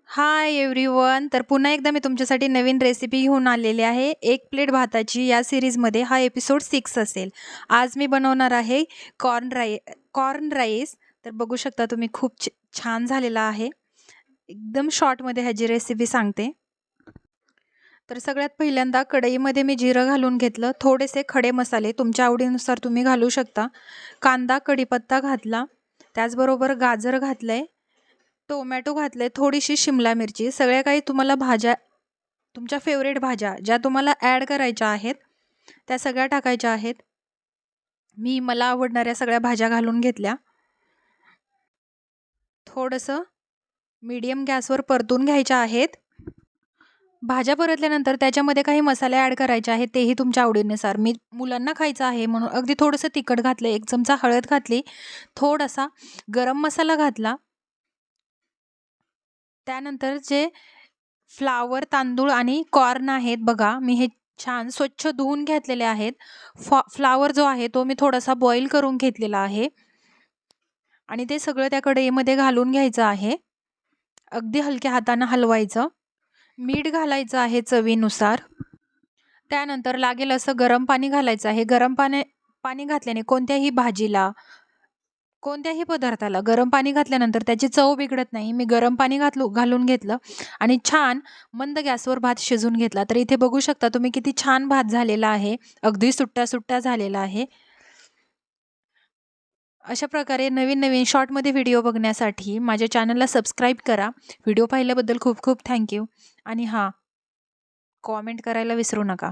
Hi everyone. तर पुन्हा एकदा मी तुमच्यासाठी नवीन रेसिपी घेऊन आलेली आहे. एक प्लेट भाताची या सीरीजमध्ये हा एपिसोड 6 असेल. आज मी बनवणार आहे कॉर्न राईस. तर बघू शकता तुम्ही खूप छान झालेला आहे. एकदम शॉर्टमध्ये ह्याची रेसिपी सांगते. तर सगळ्यात पहिल्यांदा कढईमध्ये मी जिरं घालून घेतलं. थोडेसे खडे मसाले तुमच्या आवडीनुसार तुम्ही घालू शकता. कांदा, कढीपत्ता घातला. त्याचबरोबर गाजर घातलंय, टोमॅटो घातले, थोडीशी शिमला मिरची. सगळ्या काही तुम्हाला भाज्या, तुमच्या फेवरेट भाज्या ज्या तुम्हाला ॲड करायच्या आहेत त्या सगळ्या टाकायच्या आहेत. मला आवडणाऱ्या सगळ्या भाज्या घालून घेतल्या. थोडंसं मीडियम गॅसवर परतून घ्यायच्या आहेत. भाज्या परतल्यानंतर त्याच्यामध्ये काही मसाले ॲड करायचे आहेत, तेही तुमच्या आवडीनुसार. मुलांना खायचं आहे म्हणून अगदी थोडंसं तिखट घातलं, 1 चमचा हळद घातली, थोडासा गरम मसाला घातला. त्यानंतर जे फ्लावर, तांदूळ आणि कॉर्न आहेत बघा, मी हे छान स्वच्छ धुवून घेतलेले आहेत. फ्लावर जो आहे तो मी थोडासा बॉईल करून घेतलेला आहे आणि ते सगळं त्या कढईमध्ये घालून घ्यायचं आहे. अगदी हलक्या हाताने हलवायचं. मीठ घालायचं आहे चवीनुसार. त्यानंतर लागेल असं गरम पाणी घालायचं आहे. गरम पाणी घातल्याने कोणत्याही भाजीला, कोणत्याही पदार्थाला गरम पाणी घातल्यानंतर त्याची चव बिघडत नाही. मी गरम पाणी घालून घेतलं आणि छान मंद गॅसवर भात शिजून घेतला. तर इथे बघू शकता तुम्ही किती छान भात झालेला आहे. अगदी सुट्टा झालेला आहे. अशा प्रकारे नवीन शॉर्टमध्ये व्हिडिओ बघण्यासाठी माझ्या चॅनलला सबस्क्राईब करा. व्हिडिओ पाहिल्याबद्दल खूप खूप थँक्यू. आणि हां, कॉमेंट करायला विसरू नका.